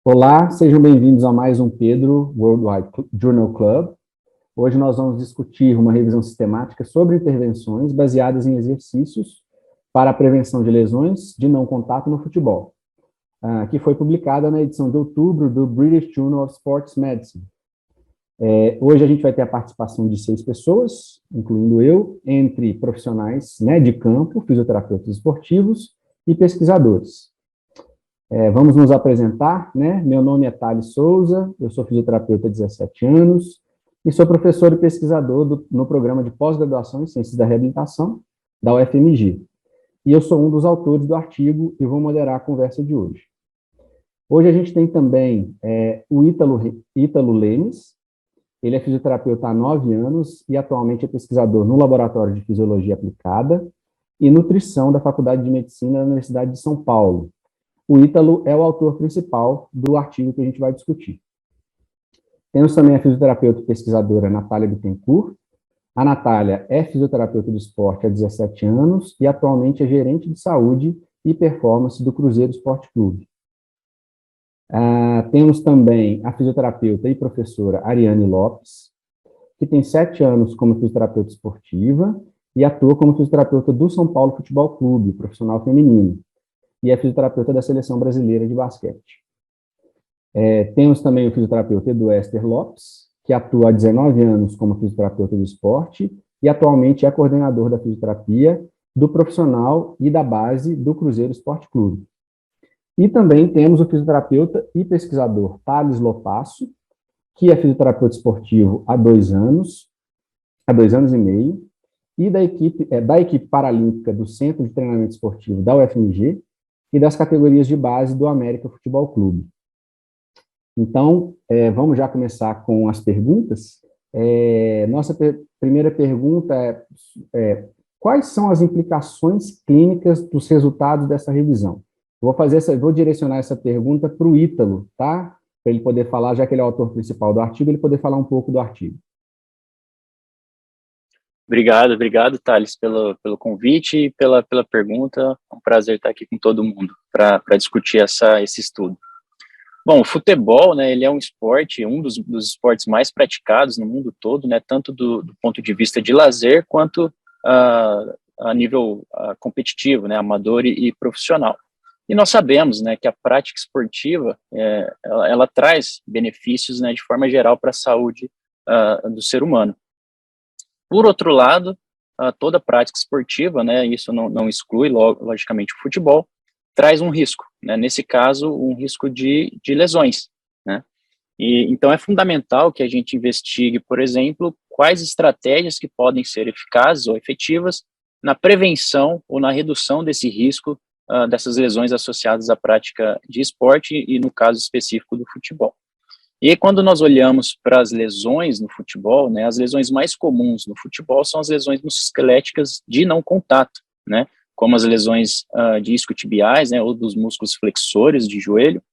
Olá, sejam bem-vindos a mais um Pedro Worldwide Journal Club. Hoje nós vamos discutir uma revisão sistemática sobre intervenções baseadas em exercícios para a prevenção de lesões de não contato no futebol, que foi publicada na edição de outubro do British Journal of Sports Medicine. Hoje a gente vai ter a participação de 6 pessoas, incluindo eu, entre profissionais de campo, fisioterapeutas esportivos e pesquisadores. Vamos nos apresentar, Meu nome é Thales Souza, eu sou fisioterapeuta há 17 anos e sou professor e pesquisador no programa de pós-graduação em Ciências da Reabilitação da UFMG. E eu sou um dos autores do artigo e vou moderar a conversa de hoje. Hoje a gente tem também o Ítalo Lemes. Ele é fisioterapeuta há 9 anos e atualmente é pesquisador no Laboratório de Fisiologia Aplicada e Nutrição da Faculdade de Medicina da Universidade de São Paulo. O Ítalo é o autor principal do artigo que a gente vai discutir. Temos também a fisioterapeuta e pesquisadora Natália Bittencourt. A Natália é fisioterapeuta do esporte há 17 anos e atualmente é gerente de saúde e performance do Cruzeiro Esporte Clube. Temos também a fisioterapeuta e professora Ariane Lopes, que tem 7 anos como fisioterapeuta esportiva e atua como fisioterapeuta do São Paulo Futebol Clube, profissional feminino, e é fisioterapeuta da Seleção Brasileira de Basquete. Temos também o fisioterapeuta Eduester Lopes, que atua há 19 anos como fisioterapeuta do esporte e atualmente é coordenador da fisioterapia do profissional e da base do Cruzeiro Esporte Clube. E também temos o fisioterapeuta e pesquisador Thales Lopasso, que é fisioterapeuta esportivo há 2 anos e meio, e da equipe paralímpica do Centro de Treinamento Esportivo da UFMG e das categorias de base do América Futebol Clube. Então, vamos já começar com as perguntas. Nossa primeira pergunta quais são as implicações clínicas dos resultados dessa revisão? Vou direcionar essa pergunta para o Ítalo, tá? Para ele poder falar, já que ele é o autor principal do artigo, ele poder falar um pouco do artigo. Obrigado, Thales, pelo convite e pela pergunta. É um prazer estar aqui com todo mundo para discutir esse estudo. Bom, o futebol, ele é um esporte, um dos esportes mais praticados no mundo todo, tanto do ponto de vista de lazer quanto a nível competitivo, amador e profissional. E nós sabemos, que a prática esportiva, ela traz benefícios, de forma geral, para a saúde do ser humano. Por outro lado, toda prática esportiva, isso não exclui, logicamente, o futebol, traz um risco, nesse caso, um risco de lesões, E, então, é fundamental que a gente investigue, por exemplo, quais estratégias que podem ser eficazes ou efetivas na prevenção ou na redução desse risco dessas lesões associadas à prática de esporte e, no caso específico, do futebol. E aí, quando nós olhamos para as lesões no futebol, as lesões mais comuns no futebol são as lesões musculoesqueléticas de não contato, como as lesões de isquiotibiais, ou dos músculos flexores de joelho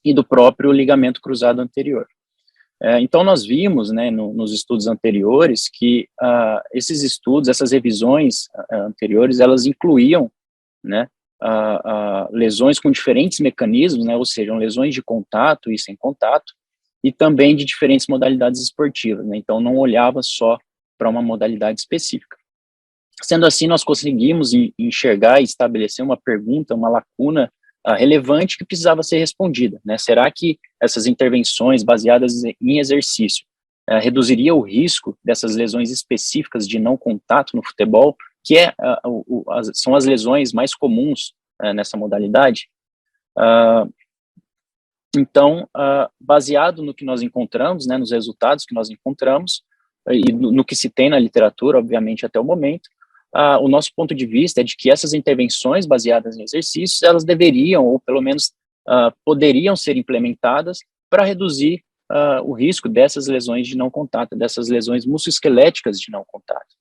e do próprio ligamento cruzado anterior. Então, nós vimos, nos estudos anteriores, que esses estudos, essas revisões anteriores, elas incluíam, lesões com diferentes mecanismos, ou seja, lesões de contato e sem contato, e também de diferentes modalidades esportivas, então não olhava só para uma modalidade específica. Sendo assim, nós conseguimos enxergar e estabelecer uma pergunta, uma lacuna relevante que precisava ser respondida, Será que essas intervenções baseadas em exercício reduziria o risco dessas lesões específicas de não contato no futebol, que são as lesões mais comuns nessa modalidade? Então, baseado no que nós encontramos, nos resultados que nós encontramos, e no que se tem na literatura, obviamente, até o momento, o nosso ponto de vista é de que essas intervenções baseadas em exercícios, elas deveriam, ou pelo menos poderiam ser implementadas para reduzir o risco dessas lesões de não contato, dessas lesões musculoesqueléticas de não contato,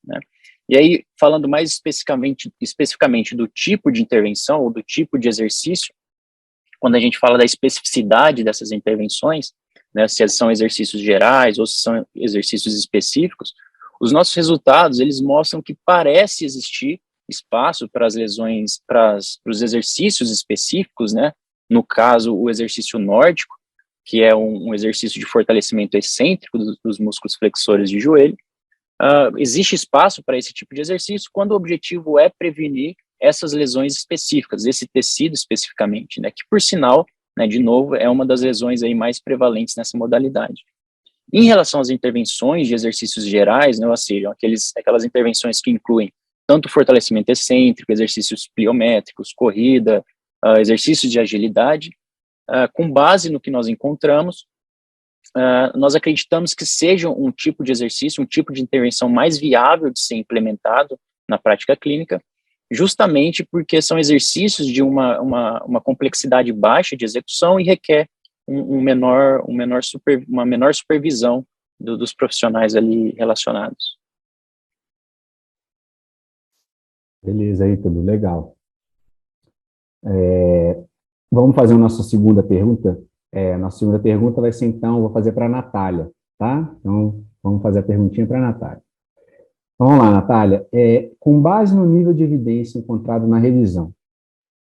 E aí, falando mais especificamente do tipo de intervenção ou do tipo de exercício, quando a gente fala da especificidade dessas intervenções, se são exercícios gerais ou se são exercícios específicos, os nossos resultados, eles mostram que parece existir espaço para as lesões, para os exercícios específicos, no caso, o exercício nórdico, que é um exercício de fortalecimento excêntrico dos músculos flexores de joelho. Existe espaço para esse tipo de exercício quando o objetivo é prevenir essas lesões específicas, esse tecido especificamente, né, que por sinal, né, de novo, é uma das lesões aí mais prevalentes nessa modalidade. Em relação às intervenções de exercícios gerais, né, ou seja, aquelas intervenções que incluem tanto fortalecimento excêntrico, exercícios pliométricos, corrida, exercícios de agilidade, com base no que nós encontramos, nós acreditamos que seja um tipo de exercício, um tipo de intervenção mais viável de ser implementado na prática clínica, justamente porque são exercícios de uma complexidade baixa de execução e requer uma menor supervisão dos profissionais ali relacionados. Beleza, aí, tudo legal. Vamos fazer a nossa segunda pergunta? Nossa segunda pergunta vai ser, então, vou fazer para a Natália, tá? Então, vamos fazer a perguntinha para a Natália. Vamos lá, Natália. Com base no nível de evidência encontrado na revisão,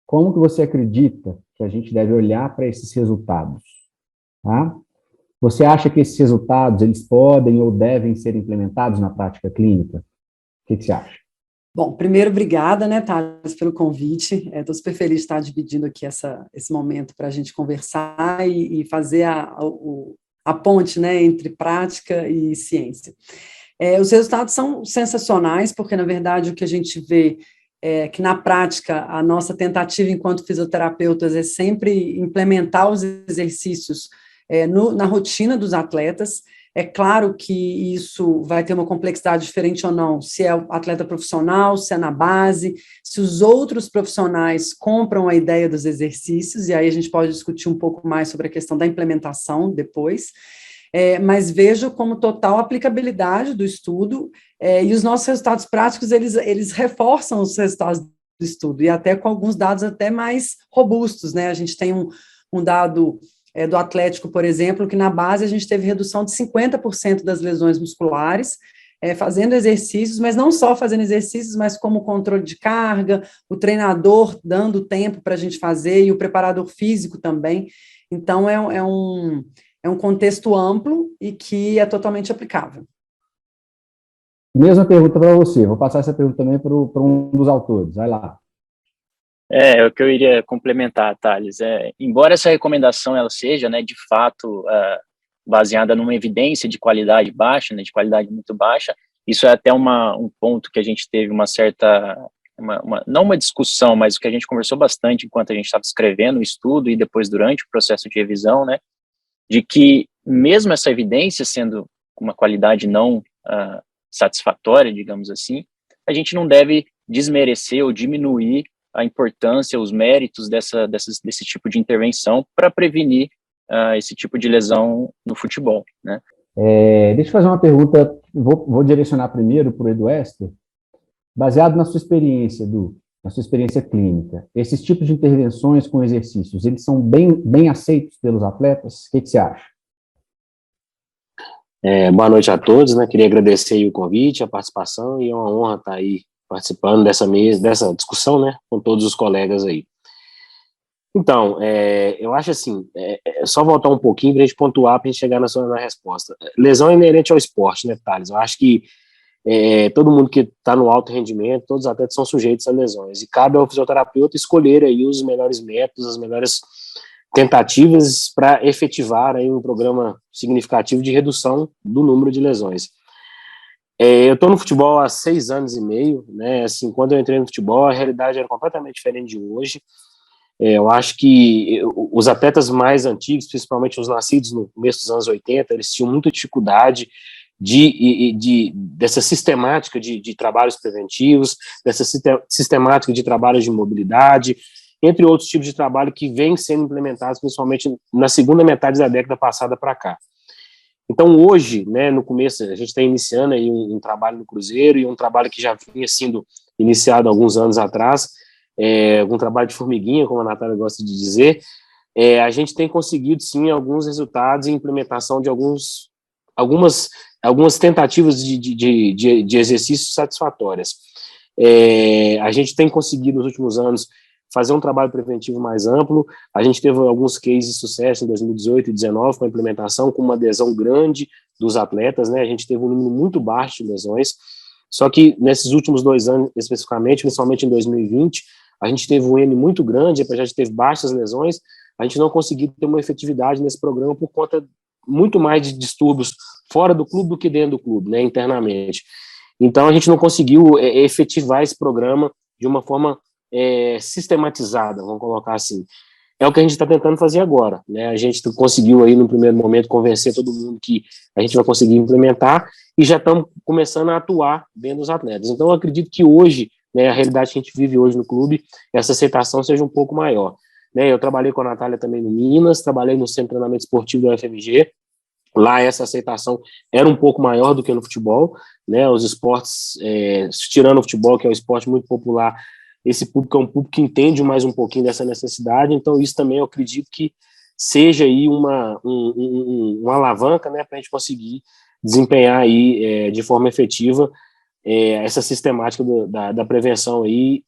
como que você acredita que a gente deve olhar para esses resultados? Tá? Você acha que esses resultados, eles podem ou devem ser implementados na prática clínica? O que você acha? Bom, primeiro, obrigada, né, Thales, pelo convite. Estou super feliz de estar dividindo aqui esse momento para a gente conversar e fazer a ponte, né, entre prática e ciência. Os resultados são sensacionais, porque, na verdade, o que a gente vê é que, na prática, a nossa tentativa enquanto fisioterapeutas é sempre implementar os exercícios na rotina dos atletas. É claro que isso vai ter uma complexidade diferente ou não, se é o atleta profissional, se é na base, se os outros profissionais compram a ideia dos exercícios, e aí a gente pode discutir um pouco mais sobre a questão da implementação depois, mas vejo como total aplicabilidade do estudo, e os nossos resultados práticos, eles reforçam os resultados do estudo, e até com alguns dados até mais robustos, né? A gente tem um dado do Atlético, por exemplo, que na base a gente teve redução de 50% das lesões musculares, fazendo exercícios, mas não só fazendo exercícios, mas como controle de carga, o treinador dando tempo para a gente fazer, e o preparador físico também. Então, é um contexto amplo e que é totalmente aplicável. Mesma pergunta para você, vou passar essa pergunta também para um dos autores, vai lá. É o que eu iria complementar, Thales. Embora essa recomendação ela seja, né, de fato, baseada numa evidência de qualidade baixa, né, de qualidade muito baixa, isso é até um ponto que a gente teve uma certa, não uma discussão, mas o que a gente conversou bastante enquanto a gente estava escrevendo o estudo e depois durante o processo de revisão, né, de que mesmo essa evidência sendo uma qualidade não satisfatória, digamos assim, a gente não deve desmerecer ou diminuir a importância, os méritos desse tipo de intervenção para prevenir esse tipo de lesão no futebol, né? Deixa eu fazer uma pergunta, vou direcionar primeiro para o Edu Ester. Baseado na sua experiência, Edu, na sua experiência clínica, esses tipos de intervenções com exercícios, eles são bem aceitos pelos atletas? O que você acha? Boa noite a todos, né? Queria agradecer aí o convite, a participação, e é uma honra estar aí participando dessa discussão, né, com todos os colegas aí. Então, eu acho assim, só voltar um pouquinho para a gente pontuar, para a gente chegar na resposta. Lesão é inerente ao esporte, né, Thales? Eu acho que todo mundo que está no alto rendimento, todos os atletas são sujeitos a lesões, e cabe ao fisioterapeuta escolher aí os melhores métodos, as melhores tentativas para efetivar aí um programa significativo de redução do número de lesões. Eu estou no futebol há 6 anos e meio, né? Assim, quando eu entrei no futebol, a realidade era completamente diferente de hoje. Eu acho que os atletas mais antigos, principalmente os nascidos no começo dos anos 80, eles tinham muita dificuldade dessa sistemática de trabalhos preventivos, dessa sistemática de trabalhos de mobilidade, entre outros tipos de trabalho que vêm sendo implementados, principalmente na segunda metade da década passada para cá. Então, hoje, né, no começo, a gente está iniciando aí um trabalho no Cruzeiro, e um trabalho que já vinha sendo iniciado há alguns anos atrás, um trabalho de formiguinha, como a Natália gosta de dizer. A gente tem conseguido, sim, alguns resultados em implementação de algumas tentativas de exercícios satisfatórias. A gente tem conseguido, nos últimos anos, fazer um trabalho preventivo mais amplo. A gente teve alguns cases de sucesso em 2018 e 2019 com a implementação, com uma adesão grande dos atletas, né? A gente teve um número muito baixo de lesões, só que nesses últimos 2 anos, especificamente, principalmente em 2020, a gente teve um N muito grande, apesar de ter baixas lesões, a gente não conseguiu ter uma efetividade nesse programa por conta muito mais de distúrbios fora do clube do que dentro do clube, né, internamente. Então, a gente não conseguiu efetivar esse programa de uma forma sistematizada, vamos colocar assim. É o que a gente está tentando fazer agora, né? A gente conseguiu aí, no primeiro momento, convencer todo mundo que a gente vai conseguir implementar e já estamos começando a atuar dentro dos atletas. Então, eu acredito que hoje, né, a realidade que a gente vive hoje no clube, essa aceitação seja um pouco maior. Né? Eu trabalhei com a Natália também no Minas, trabalhei no Centro de Treinamento Esportivo da UFMG. Lá essa aceitação era um pouco maior do que no futebol, né? Os esportes, tirando o futebol, que é um esporte muito popular, esse público é um público que entende mais um pouquinho dessa necessidade, então isso também eu acredito que seja aí uma alavanca, né, para a gente conseguir desempenhar aí de forma efetiva essa sistemática da prevenção aí,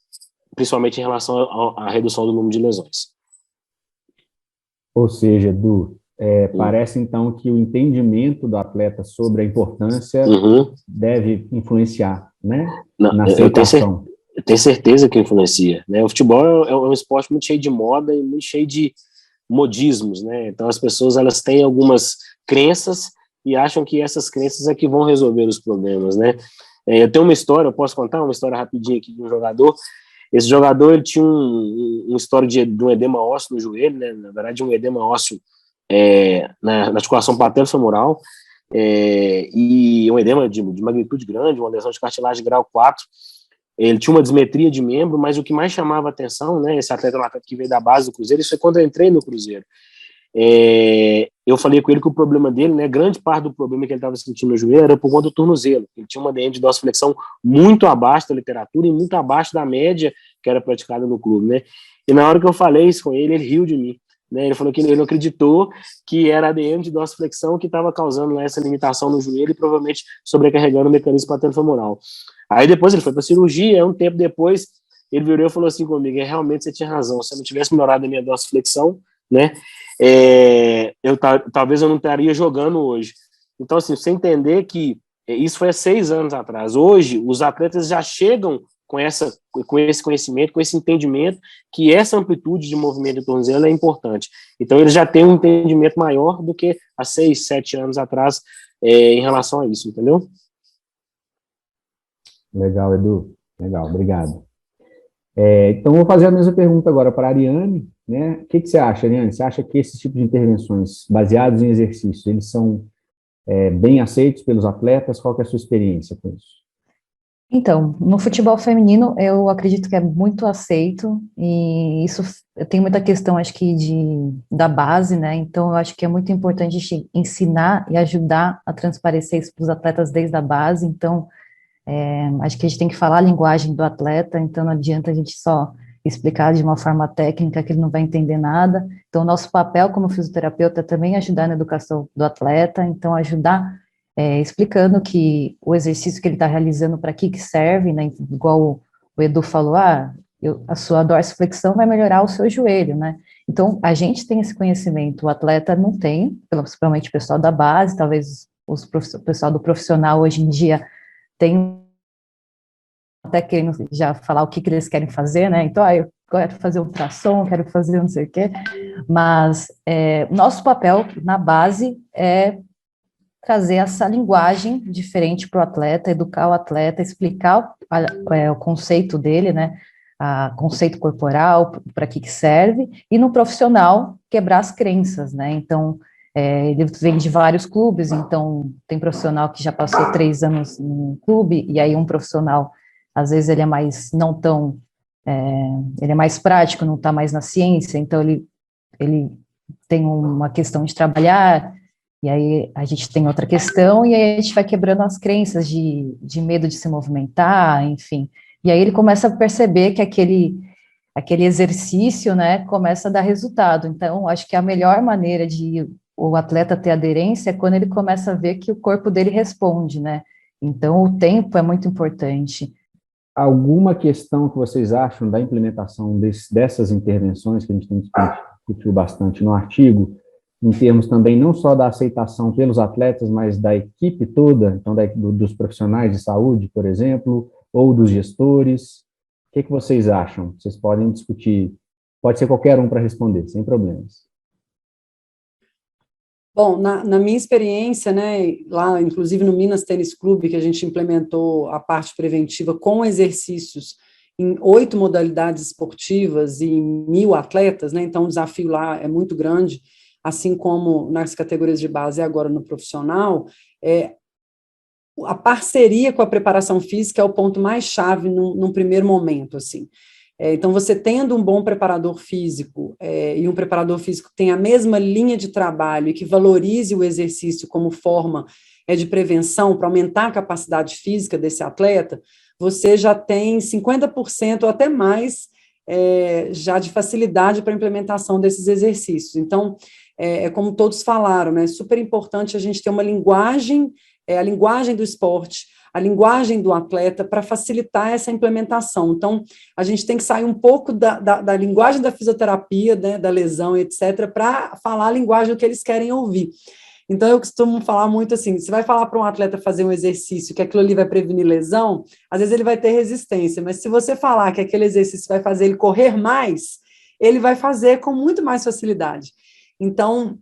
principalmente em relação à redução do número de lesões. Ou seja, Edu, parece então que o entendimento do atleta sobre a importância deve influenciar, né, na aceitação. Eu tenho certeza que influencia, né? O futebol é um esporte muito cheio de moda e muito cheio de modismos, né? Então as pessoas, elas têm algumas crenças e acham que essas crenças é que vão resolver os problemas, né? Eu tenho uma história, eu posso contar uma história rapidinha aqui de um jogador. Esse jogador, ele tinha uma história de um edema ósseo no joelho, né? Na verdade, um edema ósseo na articulação patelofemoral, e um edema de magnitude grande, uma lesão de cartilagem grau 4. Ele tinha uma dismetria de membro, mas o que mais chamava a atenção, né, esse atleta é um atleta que veio da base do Cruzeiro, isso foi quando eu entrei no Cruzeiro. Eu falei com ele que o problema dele, né, grande parte do problema que ele estava sentindo no joelho era por conta do tornozelo. Ele tinha uma DM de dorsiflexão muito abaixo da literatura e muito abaixo da média que era praticada no clube, né. E na hora que eu falei isso com ele riu de mim. Né, ele falou que ele não acreditou que era a DM de dorsiflexão que estava causando essa limitação no joelho e provavelmente sobrecarregando o mecanismo patelofemoral. Aí depois ele foi para cirurgia, um tempo depois ele virou e falou assim comigo, realmente você tinha razão, se eu não tivesse melhorado a minha dorsiflexão, né, talvez eu não estaria jogando hoje. Então, assim, você entender que isso foi há 6 anos atrás. Hoje, os atletas já chegam com esse conhecimento, com esse entendimento que essa amplitude de movimento de tornozelo é importante. Então, eles já têm um entendimento maior do que há 6, 7 anos atrás em relação a isso, entendeu? Legal, Edu. Legal, obrigado. Então, vou fazer a mesma pergunta agora para a Ariane, né? O que você acha, Ariane? Você acha que esses tipos de intervenções baseados em exercícios, eles são bem aceitos pelos atletas? Qual que é a sua experiência com isso? Então, no futebol feminino, eu acredito que é muito aceito, e isso tem muita questão, acho que, da base, né? Então, eu acho que é muito importante ensinar e ajudar a transparecer isso para os atletas desde a base. Então, acho que a gente tem que falar a linguagem do atleta, então não adianta a gente só explicar de uma forma técnica que ele não vai entender nada. Então, nosso papel como fisioterapeuta é também ajudar na educação do atleta, então ajudar explicando que o exercício que ele está realizando, para que serve, né, igual o Edu falou, a sua dorsiflexão vai melhorar o seu joelho, né? Então, a gente tem esse conhecimento, o atleta não tem, principalmente o pessoal da base, talvez o pessoal do profissional hoje em dia tem até querendo já falar o que eles querem fazer, né? Então, eu quero fazer ultrassom, quero fazer não sei o quê, mas nosso papel na base é trazer essa linguagem diferente para o atleta, educar o atleta, explicar o conceito dele, né? Conceito corporal, para que serve, e no profissional, quebrar as crenças, né? Então, ele vem de vários clubes, então tem profissional que já passou 3 anos no clube, e aí um profissional, às vezes ele é mais, não tão, ele é mais prático, não está mais na ciência, então ele tem uma questão de trabalhar, e aí a gente tem outra questão, e aí a gente vai quebrando as crenças de medo de se movimentar, enfim, e aí ele começa a perceber que aquele exercício, né, começa a dar resultado. Então, acho que a melhor maneira de o atleta ter aderência é quando ele começa a ver que o corpo dele responde, né? Então, o tempo é muito importante. alguma questão que vocês acham da implementação dessas intervenções que a gente tem discutido bastante no artigo, em termos também não só da aceitação pelos atletas, mas da equipe toda, então dos profissionais de saúde, por exemplo, ou dos gestores? O que vocês acham? Vocês podem discutir, pode ser qualquer um para responder, sem problemas. Bom, na minha experiência, né, lá, inclusive no Minas Tênis Clube, que a gente implementou a parte preventiva com exercícios em 8 modalidades esportivas e 1.000 atletas, né, então o desafio lá é muito grande, assim como nas categorias de base e agora no profissional, a parceria com a preparação física é o ponto mais chave num primeiro momento, assim. Então, você tendo um bom preparador físico e um preparador físico que tem a mesma linha de trabalho e que valorize o exercício como forma de prevenção para aumentar a capacidade física desse atleta, você já tem 50% ou até mais já de facilidade para a implementação desses exercícios. Então, como todos falaram, né, é super importante a gente ter uma linguagem, a linguagem do esporte, a linguagem do atleta para facilitar essa implementação. Então, a gente tem que sair um pouco da linguagem da fisioterapia, né, da lesão, etc., para falar a linguagem do que eles querem ouvir. Então, eu costumo falar muito assim, você vai falar para um atleta fazer um exercício que aquilo ali vai prevenir lesão, às vezes ele vai ter resistência, mas se você falar que aquele exercício vai fazer ele correr mais, ele vai fazer com muito mais facilidade. Então,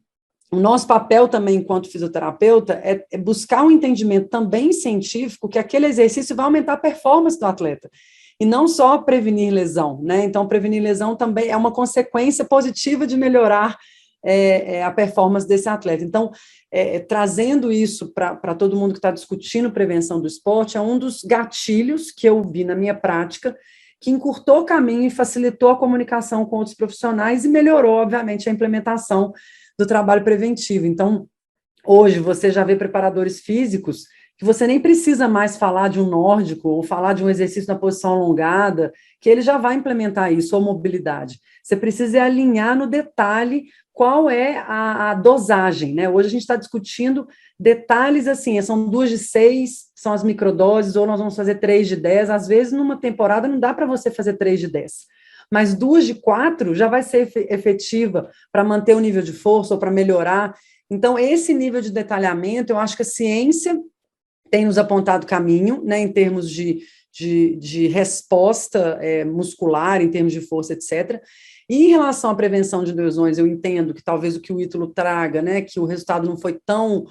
o nosso papel também, enquanto fisioterapeuta, é buscar um entendimento também científico que aquele exercício vai aumentar a performance do atleta, e não só prevenir lesão, né? Então, prevenir lesão também é uma consequência positiva de melhorar a performance desse atleta. Então, trazendo isso para todo mundo que está discutindo prevenção do esporte, é um dos gatilhos que eu vi na minha prática, que encurtou o caminho e facilitou a comunicação com outros profissionais e melhorou, obviamente, a implementação do trabalho preventivo. Então, hoje, você já vê preparadores físicos que você nem precisa mais falar de um nórdico ou falar de um exercício na posição alongada, que ele já vai implementar isso, ou mobilidade. Você precisa alinhar no detalhe qual é a dosagem, né? Hoje a gente está discutindo detalhes assim, são 2 de 6, são as microdoses, ou nós vamos fazer 3 de 10, às vezes numa temporada não dá para você fazer 3 de 10, mas 2 de 4 já vai ser efetiva para manter o nível de força ou para melhorar. Então, esse nível de detalhamento, eu acho que a ciência tem nos apontado caminho, né, em termos de resposta muscular, em termos de força, etc. E em relação à prevenção de lesões, eu entendo que talvez o que o Ítalo traga, né, que o resultado não foi tão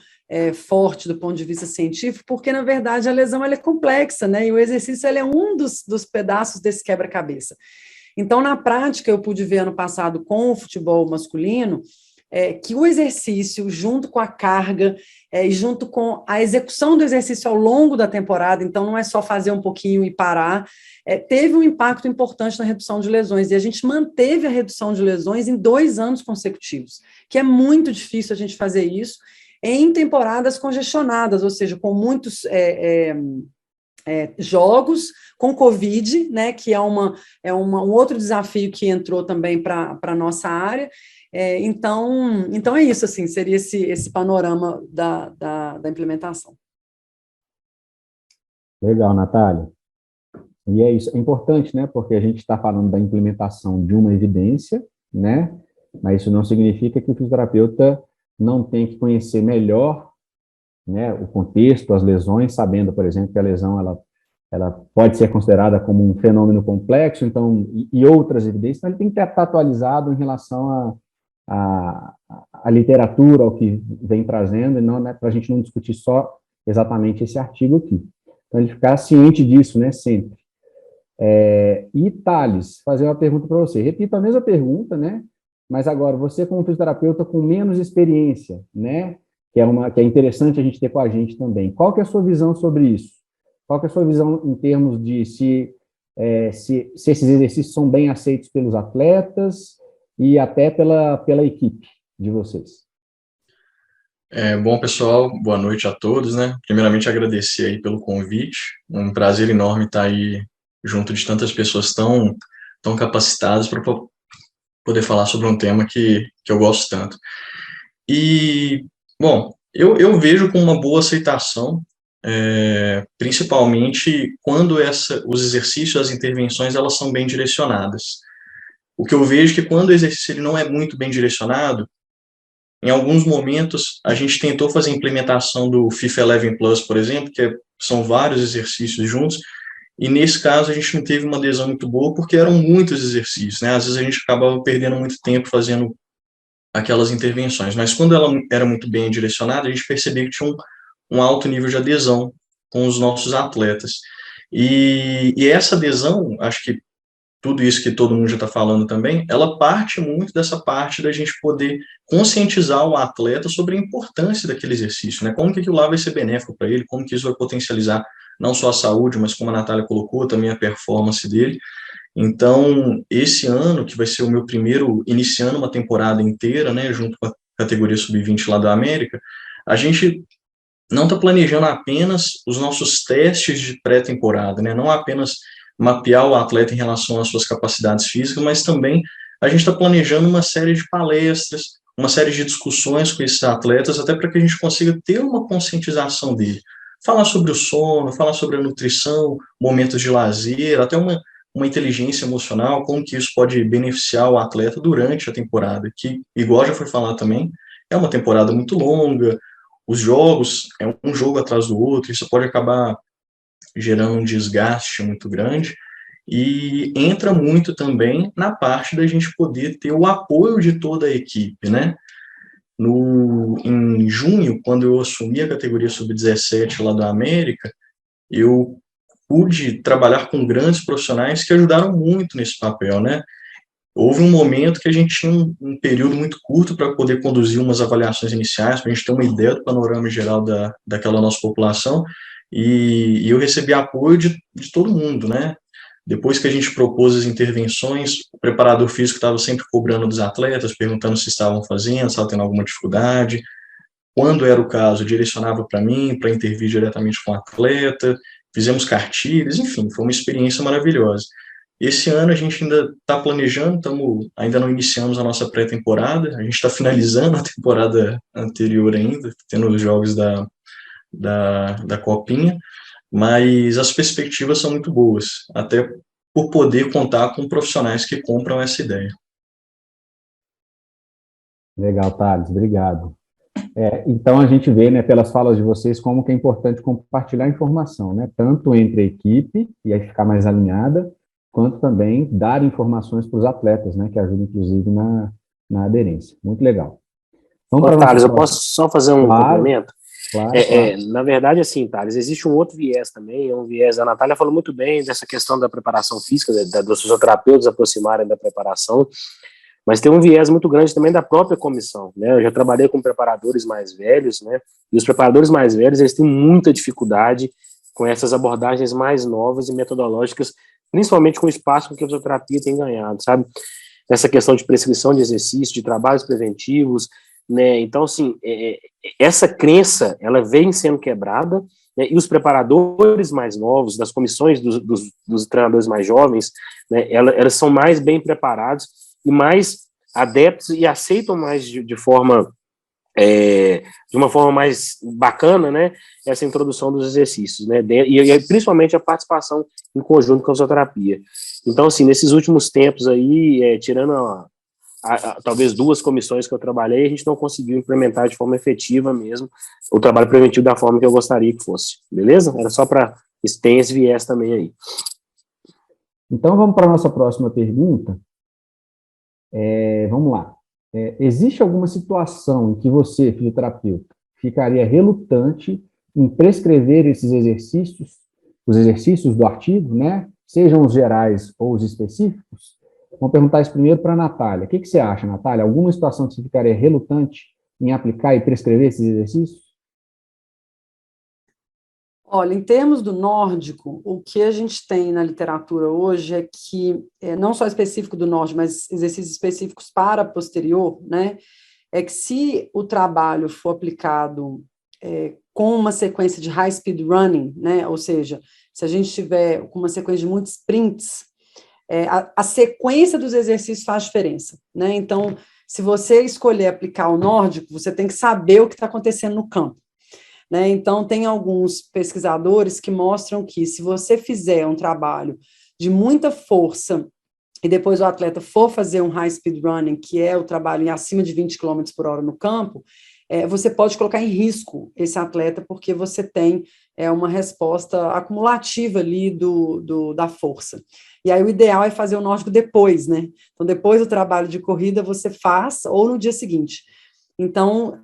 forte do ponto de vista científico, porque, na verdade, a lesão ela é complexa, né, e o exercício ele é um dos pedaços desse quebra-cabeça. Então, na prática, eu pude ver ano passado com o futebol masculino, que o exercício, junto com a carga, e junto com a execução do exercício ao longo da temporada, então não é só fazer um pouquinho e parar, teve um impacto importante na redução de lesões, e a gente manteve a redução de lesões em 2 anos consecutivos, que é muito difícil a gente fazer isso em temporadas congestionadas, ou seja, com muitos jogos, com Covid, né, que é um outro desafio que entrou também para a nossa área. Então é isso, assim, seria esse panorama da implementação. Legal, Natália. E é isso, é importante, né, porque a gente está falando da implementação de uma evidência, né, mas isso não significa que o fisioterapeuta não tem que conhecer melhor, né, o contexto, as lesões, sabendo, por exemplo, que a lesão ela pode ser considerada como um fenômeno complexo, então, e outras evidências, então ele tem que estar atualizado em relação a literatura, ao que vem trazendo, e não, né, para a gente não discutir só exatamente esse artigo aqui. Então, ele ficar ciente disso, né, sempre. E, Thales, fazer uma pergunta para você. Repito a mesma pergunta, né, mas agora, você como fisioterapeuta com menos experiência, né, que é interessante a gente ter com a gente também. Qual que é a sua visão sobre isso? Qual que é a sua visão em termos de se esses exercícios são bem aceitos pelos atletas e até pela equipe de vocês? Bom, pessoal, boa noite a todos, né? Primeiramente, agradecer aí pelo convite. Um prazer enorme estar aí junto de tantas pessoas tão capacitadas para poder falar sobre um tema que eu gosto tanto. E, bom, eu vejo com uma boa aceitação principalmente quando os exercícios, as intervenções, elas são bem direcionadas. O que eu vejo é que quando o exercício ele não é muito bem direcionado, em alguns momentos a gente tentou fazer a implementação do FIFA 11 Plus, por exemplo, são vários exercícios juntos, e nesse caso a gente não teve uma adesão muito boa porque eram muitos exercícios, né? Às vezes a gente acabava perdendo muito tempo fazendo aquelas intervenções, mas quando ela era muito bem direcionada, a gente percebia que tinha um alto nível de adesão com os nossos atletas. E essa adesão, acho que tudo isso que todo mundo já está falando também, ela parte muito dessa parte da gente poder conscientizar o atleta sobre a importância daquele exercício, né? Como que aquilo lá vai ser benéfico para ele, como que isso vai potencializar não só a saúde, mas como a Natália colocou, também a performance dele. Então, esse ano, que vai ser o meu primeiro, iniciando uma temporada inteira, né, junto com a categoria sub-20 lá da América, a gente não está planejando apenas os nossos testes de pré-temporada, né, não apenas mapear o atleta em relação às suas capacidades físicas, mas também a gente está planejando uma série de palestras, uma série de discussões com esses atletas, até para que a gente consiga ter uma conscientização dele. Falar sobre o sono, falar sobre a nutrição, momentos de lazer, até uma inteligência emocional, como que isso pode beneficiar o atleta durante a temporada, que, igual já foi falado também, é uma temporada muito longa, os jogos, é um jogo atrás do outro, isso pode acabar gerando um desgaste muito grande, e entra muito também na parte da gente poder ter o apoio de toda a equipe, né? Em junho, quando eu assumi a categoria sub-17 lá da América, eu pude trabalhar com grandes profissionais que ajudaram muito nesse papel, né? Houve um momento que a gente tinha um período muito curto para poder conduzir umas avaliações iniciais, para a gente ter uma ideia do panorama geral daquela nossa população, e eu recebi apoio de todo mundo, né? Depois que a gente propôs as intervenções, o preparador físico estava sempre cobrando dos atletas, perguntando se estavam fazendo, se estavam tendo alguma dificuldade. Quando era o caso, direcionava para mim, para intervir diretamente com o atleta, fizemos cartilhas, enfim, foi uma experiência maravilhosa. Esse ano a gente ainda está planejando, ainda não iniciamos a nossa pré-temporada, a gente está finalizando a temporada anterior ainda, tendo os jogos da Copinha, mas as perspectivas são muito boas, até por poder contar com profissionais que compram essa ideia. Legal, Thales, obrigado. Então, a gente vê, né, pelas falas de vocês, como que é importante compartilhar informação, né, tanto entre a equipe, e aí ficar mais alinhada, quanto também dar informações para os atletas, né, que ajudam, inclusive, na aderência. Muito legal. Thales, eu posso só fazer um complemento? Claro. Na verdade, assim, Thales, existe um outro viés também, um viés, a Natália falou muito bem dessa questão da preparação física, dos fisioterapeutas aproximarem da preparação, mas tem um viés muito grande também da própria comissão, né? Eu já trabalhei com preparadores mais velhos, né? E os preparadores mais velhos, eles têm muita dificuldade com essas abordagens mais novas e metodológicas, principalmente com o espaço que a fisioterapia tem ganhado, sabe? Essa questão de prescrição de exercício, de trabalhos preventivos, né? Então, assim, essa crença, ela vem sendo quebrada, né? E os preparadores mais novos, das comissões dos treinadores mais jovens, né? Elas são mais bem preparados e mais adeptos e aceitam mais de uma forma mais bacana, né, essa introdução dos exercícios, né, e principalmente a participação em conjunto com a fisioterapia. Então, assim, nesses últimos tempos aí, tirando talvez 2 comissões que eu trabalhei, a gente não conseguiu implementar de forma efetiva mesmo o trabalho preventivo da forma que eu gostaria que fosse, beleza? Era só para ter esse viés também aí. Então, vamos para a nossa próxima pergunta. Vamos lá. Existe alguma situação em que você, fisioterapeuta, ficaria relutante em prescrever esses exercícios, os exercícios do artigo, né? Sejam os gerais ou os específicos? Vamos perguntar isso primeiro para a Natália. O que você acha, Natália? Alguma situação que você ficaria relutante em aplicar e prescrever esses exercícios? Olha, em termos do nórdico, o que a gente tem na literatura hoje é que, não só específico do nórdico, mas exercícios específicos para posterior, né, é que se o trabalho for aplicado com uma sequência de high speed running, né, ou seja, se a gente tiver com uma sequência de muitos sprints, a sequência dos exercícios faz diferença, né, então, se você escolher aplicar o nórdico, você tem que saber o que está acontecendo no campo. né? Então, tem alguns pesquisadores que mostram que se você fizer um trabalho de muita força e depois o atleta for fazer um high speed running, que é o trabalho em acima de 20 km por hora no campo, você pode colocar em risco esse atleta, porque você tem uma resposta acumulativa ali da força. E aí o ideal é fazer o nórdico depois, né? Então, depois do trabalho de corrida, você faz, ou no dia seguinte. Então,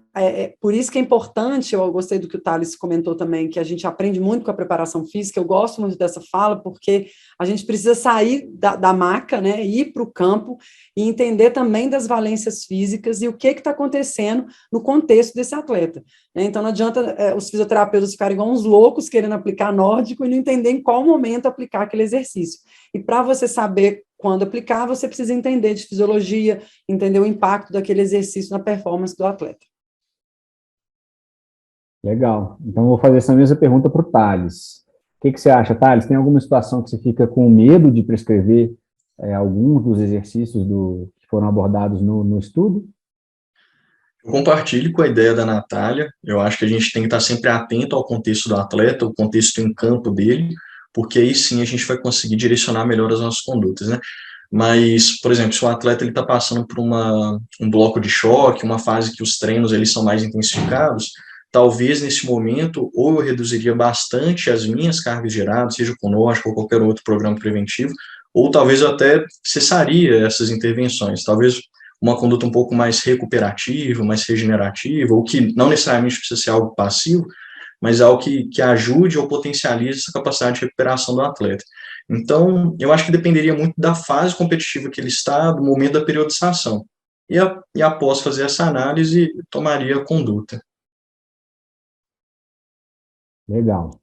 por isso que é importante, eu gostei do que o Thales comentou também, que a gente aprende muito com a preparação física, eu gosto muito dessa fala, porque a gente precisa sair da maca, né, ir para o campo e entender também das valências físicas e o que está acontecendo no contexto desse atleta. Né? Então, não adianta os fisioterapeutas ficarem igual uns loucos querendo aplicar nórdico e não entender em qual momento aplicar aquele exercício. E para você saber quando aplicar, você precisa entender de fisiologia, entender o impacto daquele exercício na performance do atleta. Legal. Então, vou fazer essa mesma pergunta para o Thales. O que você acha, Thales? Tem alguma situação que você fica com medo de prescrever alguns dos exercícios que foram abordados no estudo? Eu compartilho com a ideia da Natália. Eu acho que a gente tem que estar sempre atento ao contexto do atleta, o contexto em campo dele, porque aí sim a gente vai conseguir direcionar melhor as nossas condutas, né? Mas, por exemplo, se o atleta está passando por um bloco de choque, uma fase que os treinos eles são mais intensificados, talvez nesse momento ou eu reduziria bastante as minhas cargas geradas, seja com nórdico ou qualquer outro programa preventivo, ou talvez eu até cessaria essas intervenções, talvez uma conduta um pouco mais recuperativa, mais regenerativa, ou que não necessariamente precisa ser algo passivo, mas algo que ajude ou potencialize essa capacidade de recuperação do atleta. Então, eu acho que dependeria muito da fase competitiva que ele está, do momento da periodização. E após fazer essa análise, tomaria a conduta. Legal.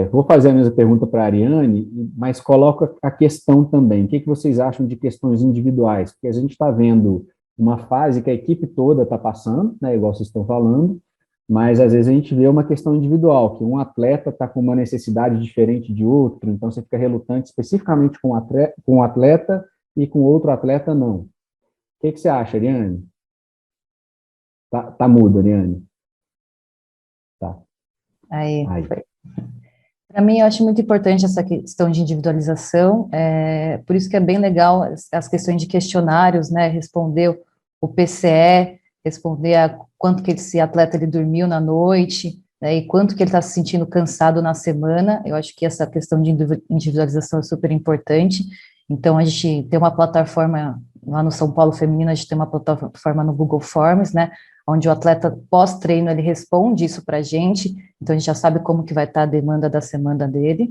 Vou fazer a mesma pergunta para a Ariane, mas coloco a questão também. O que vocês acham de questões individuais? Porque a gente está vendo uma fase que a equipe toda está passando, né, igual vocês estão falando, mas às vezes a gente vê uma questão individual, que um atleta está com uma necessidade diferente de outro, então você fica relutante especificamente com um atleta e com outro atleta não. O que você acha, Ariane? Tá mudo, Ariane. Tá. Aí. Para mim, eu acho muito importante essa questão de individualização, por isso que é bem legal as questões de questionários, né, responder o PCE, responder a quanto que esse atleta ele dormiu na noite, né, e quanto que ele está se sentindo cansado na semana. Eu acho que essa questão de individualização é super importante. Então, a gente tem uma plataforma lá no São Paulo Feminino, a gente tem uma plataforma no Google Forms, né, onde o atleta pós-treino, ele responde isso para a gente, então a gente já sabe como que vai estar a demanda da semana dele,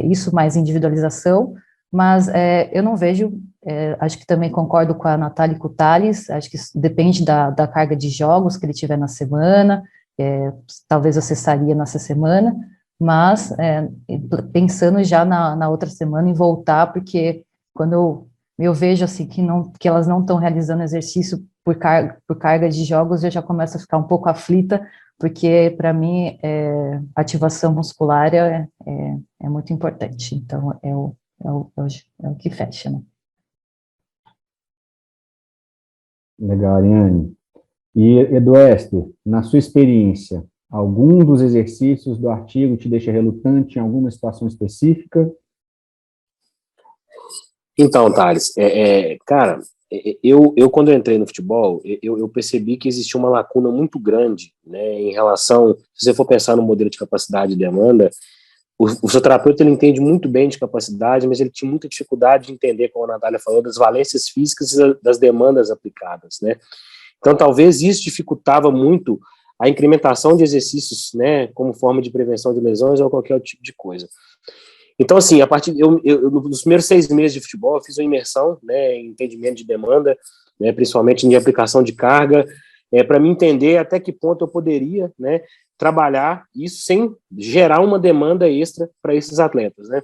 isso mais individualização, mas eu não vejo, acho que também concordo com a Natália e com o Thales, acho que depende da carga de jogos que ele tiver na semana, talvez eu cessaria nessa semana, mas pensando já na outra semana em voltar, porque quando eu vejo assim que elas não estão realizando exercício por carga de jogos, eu já começo a ficar um pouco aflita, porque para mim ativação muscular é muito importante, então é o que fecha, né? Legal, Ariane. E, Eduester, na sua experiência, algum dos exercícios do artigo te deixa relutante em alguma situação específica? Então, Thales, cara, eu quando eu entrei no futebol, eu percebi que existia uma lacuna muito grande, né, em relação, se você for pensar no modelo de capacidade e demanda, o fisioterapeuta ele entende muito bem de capacidade, mas ele tinha muita dificuldade de entender, como a Natália falou, das valências físicas e das demandas aplicadas, né. Então, talvez isso dificultava muito a incrementação de exercícios, né, como forma de prevenção de lesões ou qualquer outro tipo de coisa. Então, assim, nos primeiros 6 meses de futebol, eu fiz uma imersão, né, em entendimento de demanda, né, principalmente em aplicação de carga, para me entender até que ponto eu poderia, né, trabalhar isso sem gerar uma demanda extra para esses atletas, né.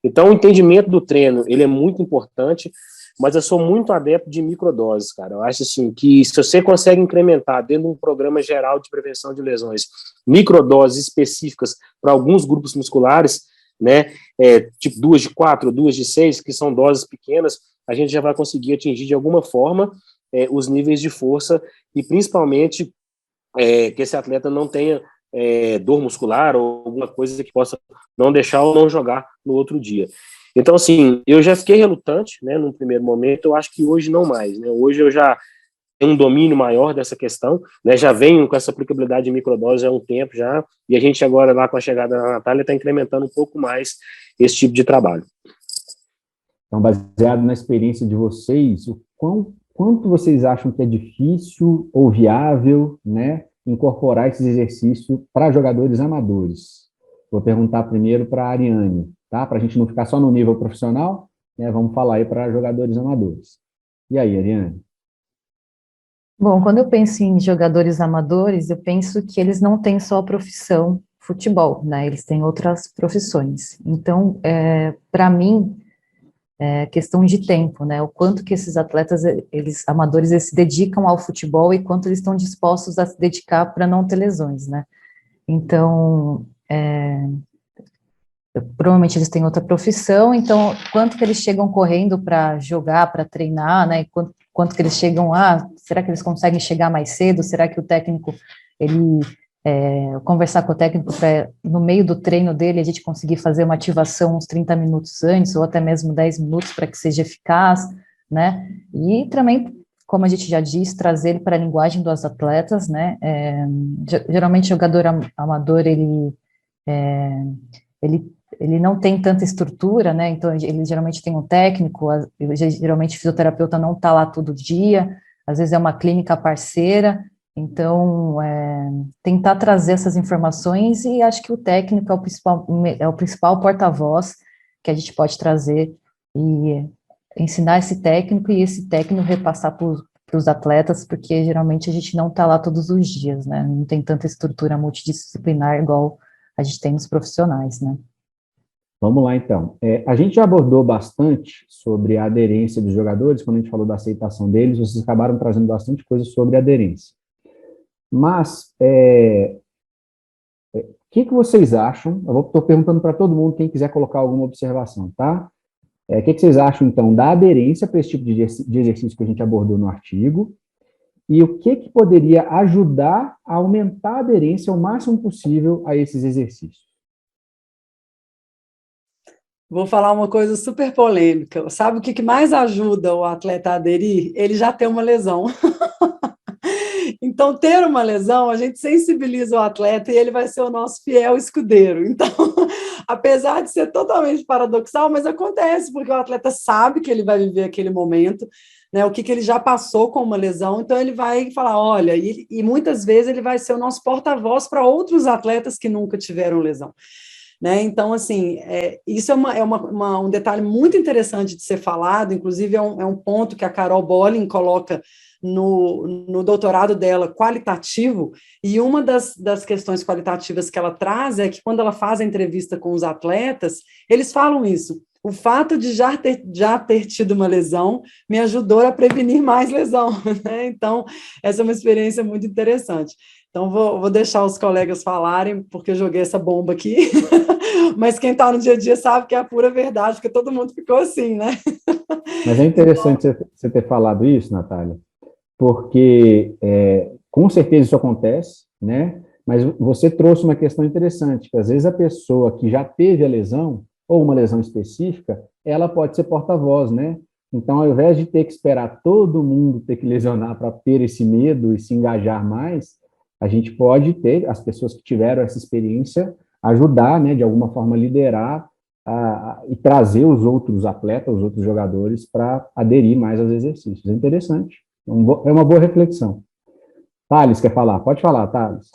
Então, o entendimento do treino, ele é muito importante, mas eu sou muito adepto de microdoses, cara. Eu acho, assim, que se você consegue incrementar dentro de um programa geral de prevenção de lesões, microdoses específicas para alguns grupos musculares, né, tipo 2 de 4, 2 de 6, que são doses pequenas, a gente já vai conseguir atingir de alguma forma os níveis de força e principalmente que esse atleta não tenha dor muscular ou alguma coisa que possa não deixar ou não jogar no outro dia. Então, assim, eu já fiquei relutante, né, no primeiro momento, eu acho que hoje não mais, né, hoje eu já tenho um domínio maior dessa questão, né, já venho com essa aplicabilidade de microdose há um tempo já, e a gente agora, lá com a chegada da Natália, está incrementando um pouco mais esse tipo de trabalho. Então, baseado na experiência de vocês, quanto vocês acham que é difícil ou viável, né, incorporar esses exercícios para jogadores amadores? Vou perguntar primeiro para a Ariane, tá? Para a gente não ficar só no nível profissional, né? Vamos falar aí para jogadores amadores. E aí, Ariane? Bom, quando eu penso em jogadores amadores, eu penso que eles não têm só a profissão futebol, né? Eles têm outras profissões. Então, para mim, é questão de tempo, né? O quanto que esses atletas, amadores, eles se dedicam ao futebol e quanto eles estão dispostos a se dedicar para não ter lesões, né? Então, provavelmente eles têm outra profissão, então quanto que eles chegam correndo para jogar, para treinar, né? Quanto que eles chegam, será que eles conseguem chegar mais cedo? Será que o técnico, conversar com o técnico para, no meio do treino dele, a gente conseguir fazer uma ativação uns 30 minutos antes, ou até mesmo 10 minutos, para que seja eficaz, né? E também, como a gente já disse, trazer ele para a linguagem dos atletas, né? Geralmente, jogador amador, ele não tem tanta estrutura, né, então ele geralmente tem um técnico, geralmente o fisioterapeuta não está lá todo dia, às vezes é uma clínica parceira, então tentar trazer essas informações, e acho que o técnico é o principal porta-voz que a gente pode trazer e ensinar esse técnico, e esse técnico repassar para os atletas, porque geralmente a gente não está lá todos os dias, né, não tem tanta estrutura multidisciplinar igual a gente tem nos profissionais, né. Vamos lá, então. A gente já abordou bastante sobre a aderência dos jogadores, quando a gente falou da aceitação deles, vocês acabaram trazendo bastante coisa sobre aderência. Mas, o que vocês acham? Eu estou perguntando para todo mundo, quem quiser colocar alguma observação, tá? O que vocês acham, então, da aderência para esse tipo de exercício que a gente abordou no artigo? E o que poderia ajudar a aumentar a aderência o máximo possível a esses exercícios? Vou falar uma coisa super polêmica. Sabe o que mais ajuda o atleta a aderir? Ele já tem uma lesão. Então, ter uma lesão, a gente sensibiliza o atleta e ele vai ser o nosso fiel escudeiro. Então, apesar de ser totalmente paradoxal, mas acontece, porque o atleta sabe que ele vai viver aquele momento, né, o que ele já passou com uma lesão, então ele vai falar, olha, e muitas vezes ele vai ser o nosso porta-voz para outros atletas que nunca tiveram lesão. Né? Então, assim, isso é um detalhe muito interessante de ser falado, inclusive é um ponto que a Carol Bolling coloca no doutorado dela, qualitativo, e uma das questões qualitativas que ela traz é que quando ela faz a entrevista com os atletas, eles falam isso, o fato de já ter tido uma lesão me ajudou a prevenir mais lesão, né? Então, essa é uma experiência muito interessante. Então, vou deixar os colegas falarem, porque eu joguei essa bomba aqui, mas quem está no dia a dia sabe que é a pura verdade, porque todo mundo ficou assim, né? Mas é interessante você ter falado isso, Natália, porque com certeza isso acontece, né? Mas você trouxe uma questão interessante, que às vezes a pessoa que já teve a lesão, ou uma lesão específica, ela pode ser porta-voz, né? Então, ao invés de ter que esperar todo mundo ter que lesionar para ter esse medo e se engajar mais, a gente pode ter, as pessoas que tiveram essa experiência, ajudar, né, de alguma forma, liderar e trazer os outros atletas, os outros jogadores, para aderir mais aos exercícios. É interessante, é uma boa reflexão. Thales, quer falar? Pode falar, Thales.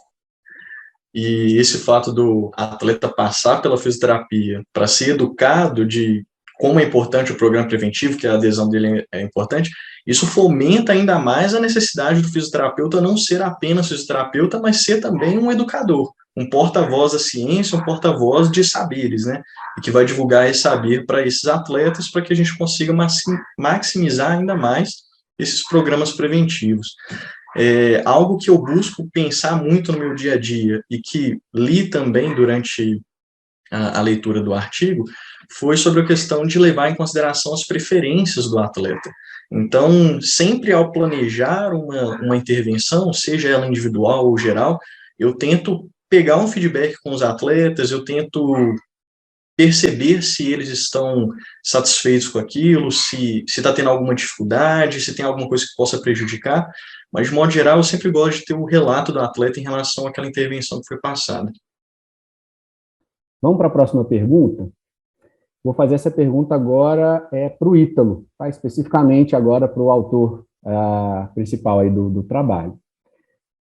E esse fato do atleta passar pela fisioterapia para ser educado de como é importante o programa preventivo, que a adesão dele é importante, isso fomenta ainda mais a necessidade do fisioterapeuta não ser apenas fisioterapeuta, mas ser também um educador, um porta-voz da ciência, um porta-voz de saberes, né? E que vai divulgar esse saber para esses atletas, para que a gente consiga maximizar ainda mais esses programas preventivos. Algo que eu busco pensar muito no meu dia a dia e que li também durante a leitura do artigo, foi sobre a questão de levar em consideração as preferências do atleta. Então, sempre ao planejar uma intervenção, seja ela individual ou geral, eu tento pegar um feedback com os atletas, eu tento perceber se eles estão satisfeitos com aquilo, se está tendo alguma dificuldade, se tem alguma coisa que possa prejudicar, mas, de modo geral, eu sempre gosto de ter o relato do atleta em relação àquela intervenção que foi passada. Vamos para a próxima pergunta? Vou fazer essa pergunta agora para o Ítalo, tá? Especificamente agora para o autor principal aí do trabalho.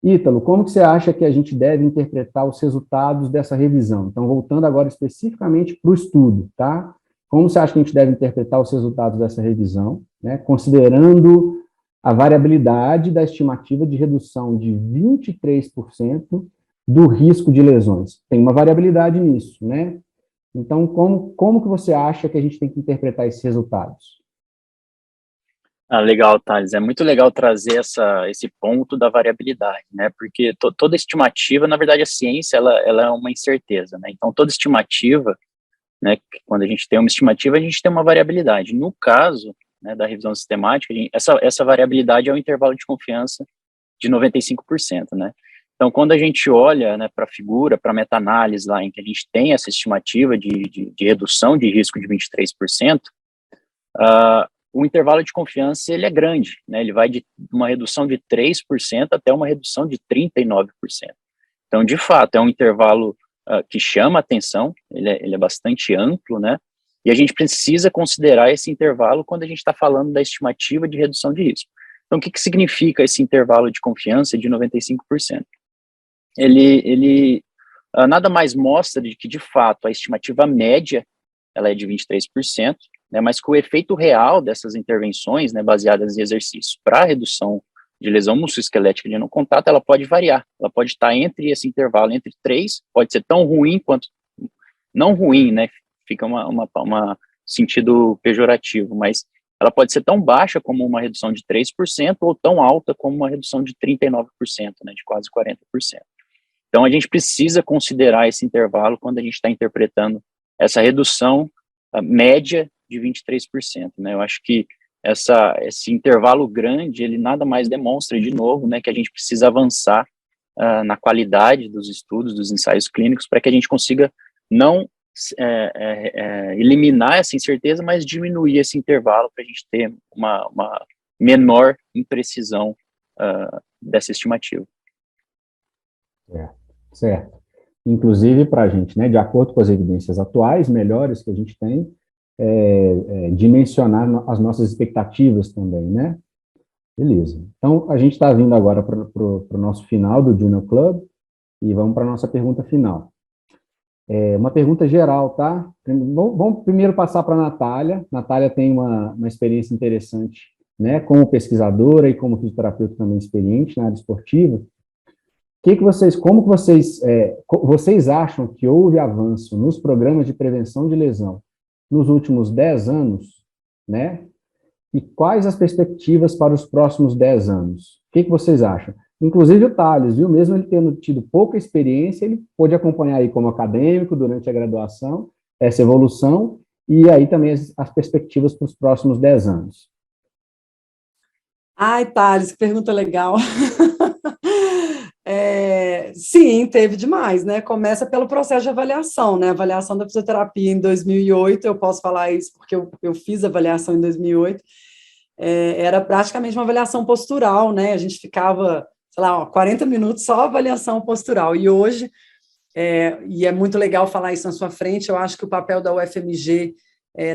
Ítalo, como que você acha que a gente deve interpretar os resultados dessa revisão? Então, voltando agora especificamente para o estudo, tá? Como você acha que a gente deve interpretar os resultados dessa revisão, né? Considerando a variabilidade da estimativa de redução de 23% do risco de lesões. Tem uma variabilidade nisso, né? Então, como que você acha que a gente tem que interpretar esses resultados? Legal, Thales. É muito legal trazer esse ponto da variabilidade, né? Porque toda estimativa, na verdade, a ciência, ela é uma incerteza, né? Então, toda estimativa, né? Quando a gente tem uma estimativa, a gente tem uma variabilidade. No caso, né, da revisão sistemática, essa variabilidade é o intervalo de confiança de 95%, né? Então, quando a gente olha, né, para a figura, para a meta-análise lá, em que a gente tem essa estimativa de redução de risco de 23%, o intervalo de confiança, ele é grande, né? Ele vai de uma redução de 3% até uma redução de 39%. Então, de fato, é um intervalo que chama atenção, ele é bastante amplo, né? E a gente precisa considerar esse intervalo quando a gente está falando da estimativa de redução de risco. Então, o que significa esse intervalo de confiança de 95%? Ele nada mais mostra de que, de fato, a estimativa média, ela é de 23%, né, mas que o efeito real dessas intervenções, né, baseadas em exercícios para redução de lesão musculoesquelética de não contato, ela pode variar, ela pode estar entre esse intervalo, entre 3, pode ser tão ruim quanto, não ruim, né, fica uma sentido pejorativo, mas ela pode ser tão baixa como uma redução de 3% ou tão alta como uma redução de 39%, né, de quase 40%. Então, a gente precisa considerar esse intervalo quando a gente está interpretando essa redução média de 23%, né? Eu acho que esse intervalo grande, ele nada mais demonstra, de novo, né, que a gente precisa avançar na qualidade dos estudos, dos ensaios clínicos, para que a gente consiga não eliminar essa incerteza, mas diminuir esse intervalo para a gente ter uma menor imprecisão dessa estimativa. Certo. Inclusive para a gente, né, de acordo com as evidências atuais, melhores que a gente tem, dimensionar as nossas expectativas também, né? Beleza. Então, a gente está vindo agora para o nosso final do Journal Club e vamos para a nossa pergunta final. Uma pergunta geral, tá? Vamos primeiro passar para a Natália. Natália tem uma experiência interessante, né, como pesquisadora e como fisioterapeuta também experiente na área esportiva. Como que vocês acham que houve avanço nos programas de prevenção de lesão nos últimos 10 anos, né? E quais as perspectivas para os próximos 10 anos? O que vocês acham? Inclusive o Thales, viu? Mesmo ele tendo tido pouca experiência, ele pôde acompanhar aí como acadêmico durante a graduação, essa evolução, e aí também as perspectivas para os próximos 10 anos. Ai, Thales, que pergunta legal. Sim, teve demais, né? Começa pelo processo de avaliação, né? Avaliação da fisioterapia em 2008, eu posso falar isso porque eu fiz avaliação em 2008, era praticamente uma avaliação postural, né? A gente ficava, sei lá, 40 minutos só avaliação postural, e hoje, e é muito legal falar isso na sua frente, eu acho que o papel da UFMG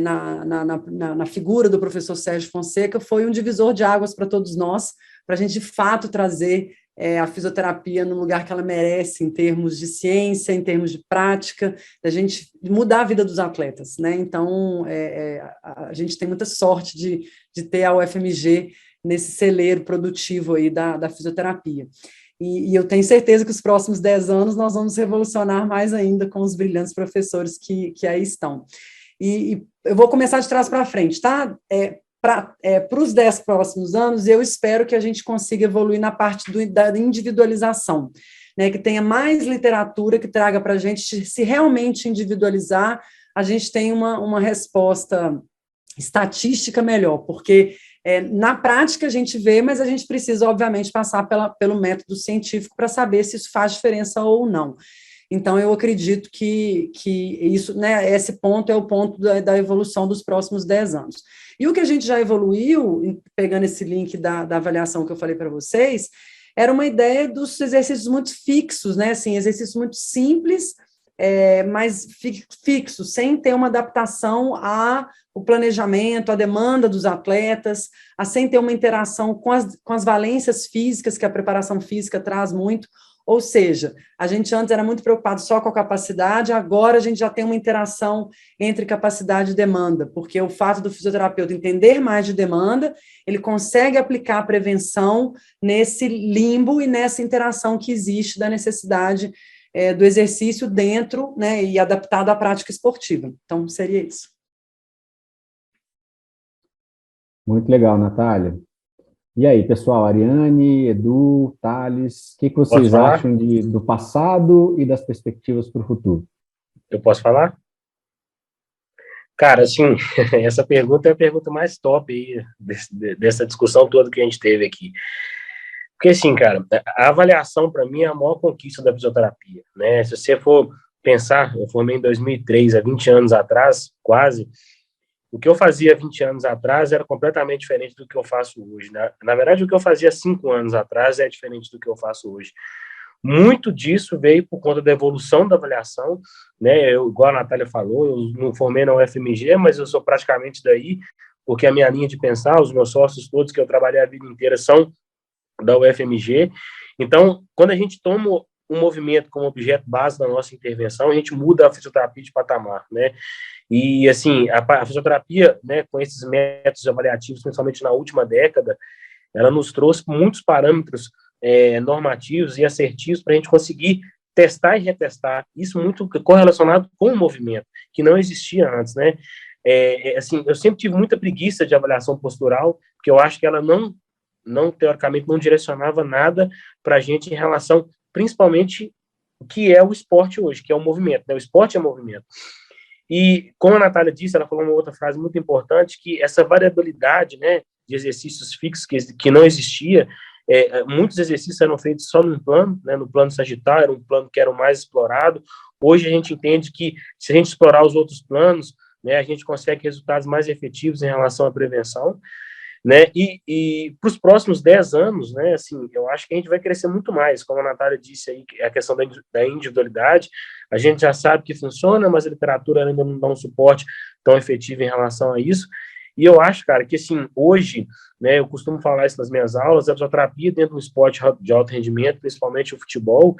na figura do professor Sérgio Fonseca foi um divisor de águas para todos nós, para a gente, de fato, trazer a fisioterapia no lugar que ela merece, em termos de ciência, em termos de prática, da gente mudar a vida dos atletas, né? Então, a gente tem muita sorte de ter a UFMG nesse celeiro produtivo aí da fisioterapia. E eu tenho certeza que os próximos 10 anos nós vamos revolucionar mais ainda com os brilhantes professores que aí estão. E eu vou começar de trás para frente, tá? Para os 10 próximos anos, eu espero que a gente consiga evoluir na parte da individualização, né, que tenha mais literatura que traga para a gente, se realmente individualizar, a gente tem uma resposta estatística melhor, porque Na prática, a gente vê, mas a gente precisa, obviamente, passar pelo método científico para saber se isso faz diferença ou não. Então, eu acredito que isso, né, esse ponto é o ponto da evolução dos próximos 10 anos. E o que a gente já evoluiu, pegando esse link da avaliação que eu falei para vocês, era uma ideia dos exercícios muito fixos, né, assim, exercícios muito simples, mas fixos, sem ter uma adaptação ao planejamento, à demanda dos atletas, sem ter uma interação com as valências físicas que a preparação física traz muito. Ou seja, a gente antes era muito preocupado só com a capacidade, agora a gente já tem uma interação entre capacidade e demanda, porque o fato do fisioterapeuta entender mais de demanda, ele consegue aplicar a prevenção nesse limbo e nessa interação que existe da necessidade do exercício dentro, né, e adaptado à prática esportiva. Então, seria isso. Muito legal, Natália. E aí, pessoal, Ariane, Edu, Thales, o que vocês acham do passado e das perspectivas para o futuro? Eu posso falar? Cara, assim, essa pergunta é a pergunta mais top aí dessa discussão toda que a gente teve aqui. Porque, assim, cara, a avaliação, para mim, é a maior conquista da fisioterapia, né? Se você for pensar, eu formei em 2003, há 20 anos atrás, quase. O que eu fazia 20 anos atrás era completamente diferente do que eu faço hoje. Na verdade, o que eu fazia 5 anos atrás é diferente do que eu faço hoje. Muito disso veio por conta da evolução da avaliação, né? Igual a Natália falou, eu não formei na UFMG, mas eu sou praticamente daí, porque a minha linha de pensar, os meus sócios todos que eu trabalhei a vida inteira são da UFMG. Então, quando a gente toma um movimento como objeto base da nossa intervenção, a gente muda a fisioterapia de patamar, né? E, assim, a fisioterapia, né, com esses métodos avaliativos, principalmente na última década, ela nos trouxe muitos parâmetros normativos e assertivos para a gente conseguir testar e retestar, isso muito correlacionado com o movimento, que não existia antes, né? Assim, eu sempre tive muita preguiça de avaliação postural, porque eu acho que ela não teoricamente, não direcionava nada para a gente em relação, principalmente, o que é o esporte hoje, que é o movimento, né? O esporte é movimento. E, como a Natália disse, ela falou uma outra frase muito importante, que essa variabilidade, né, de exercícios fixos que não existia, muitos exercícios eram feitos só num plano, né, no plano sagital, era um plano que era o mais explorado. Hoje a gente entende que, se a gente explorar os outros planos, né, a gente consegue resultados mais efetivos em relação à prevenção, né, e para os próximos 10 anos, né, assim, eu acho que a gente vai crescer muito mais, como a Natália disse aí, a questão da individualidade, a gente já sabe que funciona, mas a literatura ainda não dá um suporte tão efetivo em relação a isso, e eu acho, cara, que assim, hoje, né, eu costumo falar isso nas minhas aulas, a fisioterapia dentro do esporte de alto rendimento, principalmente o futebol,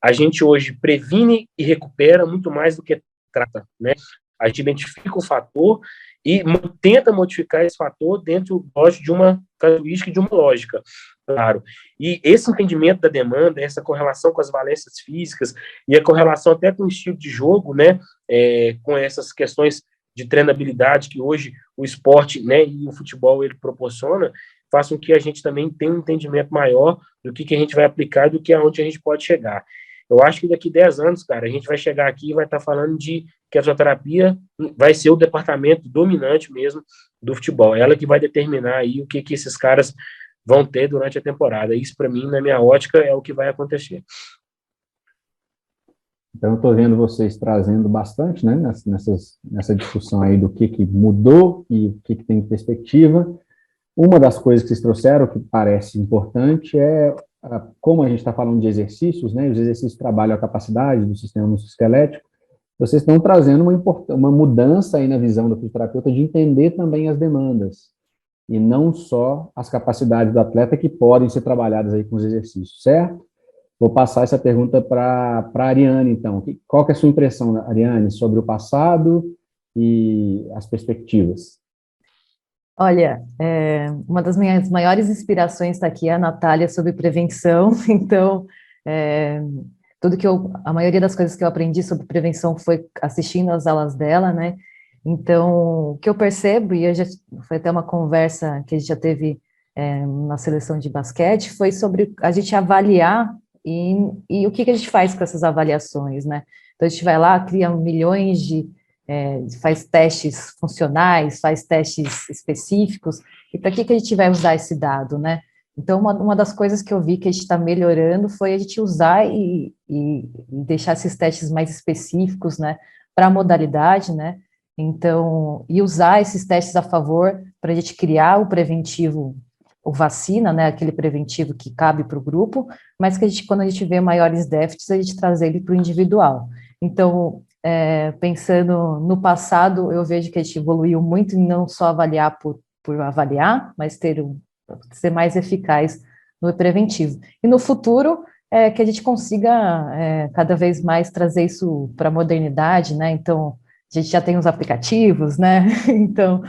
a gente hoje previne e recupera muito mais do que trata, né, a gente identifica o fator e tenta modificar esse fator dentro de uma casuística e de uma lógica, claro. E esse entendimento da demanda, essa correlação com as valências físicas e a correlação até com o estilo de jogo, né, com essas questões de treinabilidade que hoje o esporte, né, e o futebol ele proporciona, faz com que a gente também tenha um entendimento maior do que a gente vai aplicar e do que aonde a gente pode chegar. Eu acho que daqui 10 anos, cara, a gente vai chegar aqui e vai estar falando de que a fisioterapia vai ser o departamento dominante mesmo do futebol. Ela que vai determinar aí o que esses caras vão ter durante a temporada. Isso, para mim, na minha ótica, é o que vai acontecer. Então, eu estou vendo vocês trazendo bastante, né, nessa discussão aí do que mudou e o que tem perspectiva. Uma das coisas que vocês trouxeram, que parece importante, é como a gente está falando de exercícios, né, os exercícios trabalham a capacidade do sistema musculoesquelético, vocês estão trazendo uma mudança aí na visão do fisioterapeuta de entender também as demandas, e não só as capacidades do atleta que podem ser trabalhadas aí com os exercícios, certo? Vou passar essa pergunta para a Ariane, então. Qual que é a sua impressão, Ariane, sobre o passado e as perspectivas? Olha, uma das minhas maiores inspirações está aqui, a Natália, sobre prevenção, então, a maioria das coisas que eu aprendi sobre prevenção foi assistindo às aulas dela, né, então, o que eu percebo, foi até uma conversa que a gente já teve na seleção de basquete, foi sobre a gente avaliar e o que a gente faz com essas avaliações, né, então a gente vai lá, cria milhões de faz testes funcionais, faz testes específicos, e para que a gente vai usar esse dado, né? Então, uma das coisas que eu vi que a gente está melhorando foi a gente usar e deixar esses testes mais específicos, né, para a modalidade, né? Então, e usar esses testes a favor para a gente criar o preventivo, o vacina, né, aquele preventivo que cabe para o grupo, mas que quando a gente vê maiores déficits, a gente traz ele para o individual. Então, pensando no passado, eu vejo que a gente evoluiu muito em não só avaliar por avaliar, mas ser mais eficaz no preventivo. E no futuro, que a gente consiga cada vez mais trazer isso para a modernidade, né? Então, a gente já tem os aplicativos, né? Então,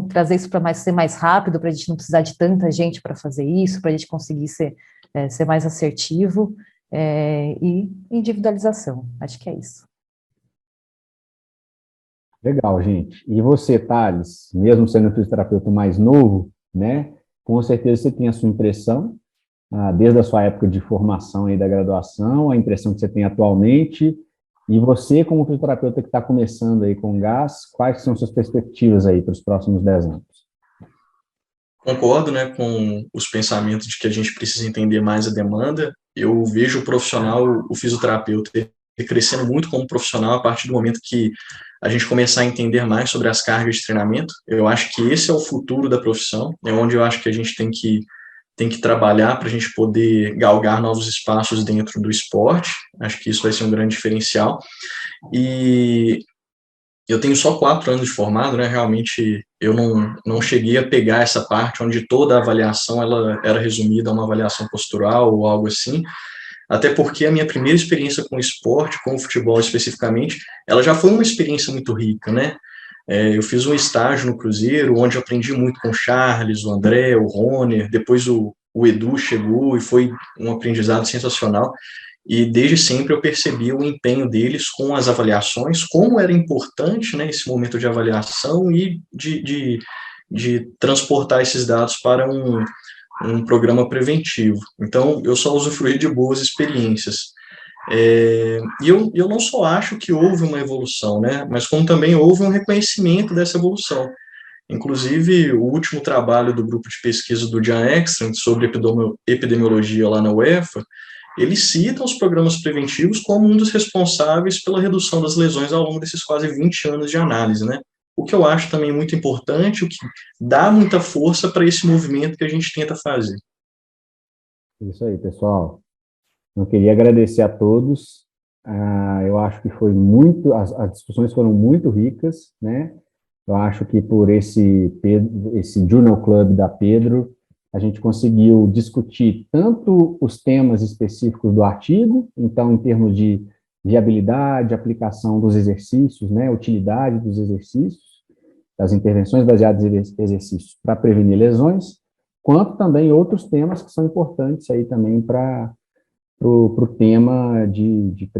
trazer isso para ser mais rápido, para a gente não precisar de tanta gente para fazer isso, para a gente conseguir ser mais assertivo, e individualização. Acho que é isso. Legal, gente. E você, Thales, mesmo sendo um fisioterapeuta mais novo, né? Com certeza você tem a sua impressão, desde a sua época de formação aí da graduação, a impressão que você tem atualmente. E você, como fisioterapeuta que está começando aí com gás, quais são suas perspectivas aí para os próximos 10 anos? Concordo, né, com os pensamentos de que a gente precisa entender mais a demanda. Eu vejo o profissional, o fisioterapeuta, crescendo muito como profissional a partir do momento que a gente começar a entender mais sobre as cargas de treinamento. Eu acho que esse é o futuro da profissão, é onde eu acho que a gente tem que trabalhar para a gente poder galgar novos espaços dentro do esporte. Acho que isso vai ser um grande diferencial. E eu tenho só 4 anos de formado, né? Realmente eu não cheguei a pegar essa parte onde toda a avaliação ela era resumida a uma avaliação postural ou algo assim, até porque a minha primeira experiência com o esporte, com o futebol especificamente, ela já foi uma experiência muito rica, né? Eu fiz um estágio no Cruzeiro, onde eu aprendi muito com o Charles, o André, o Roner, depois o Edu chegou e foi um aprendizado sensacional. E desde sempre eu percebi o empenho deles com as avaliações, como era importante, né, esse momento de avaliação e de transportar esses dados para um programa preventivo. Então, eu só usufruí de boas experiências. E eu não só acho que houve uma evolução, né, mas como também houve um reconhecimento dessa evolução. Inclusive, o último trabalho do grupo de pesquisa do Jan Ekstrand sobre epidemiologia lá na UEFA, eles citam os programas preventivos como um dos responsáveis pela redução das lesões ao longo desses quase 20 anos de análise, né? O que eu acho também muito importante, o que dá muita força para esse movimento que a gente tenta fazer. Isso aí, pessoal. Eu queria agradecer a todos. Eu acho que foi as discussões foram muito ricas, né? Eu acho que por esse Journal Club da Pedro, a gente conseguiu discutir tanto os temas específicos do artigo, então, em termos de viabilidade, aplicação dos exercícios, né, utilidade dos exercícios, das intervenções baseadas em exercícios para prevenir lesões, quanto também outros temas que são importantes aí também para o tema de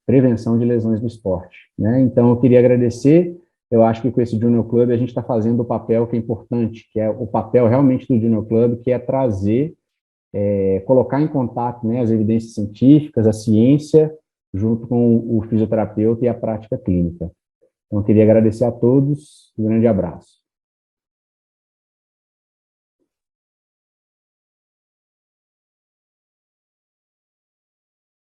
prevenção de lesões do esporte, né? Então, eu queria agradecer. Eu acho que com esse Junior Club a gente está fazendo o papel que é importante, que é o papel realmente do Junior Club, que é trazer, colocar em contato, né, as evidências científicas, a ciência, junto com o fisioterapeuta e a prática clínica. Então, eu queria agradecer a todos, um grande abraço.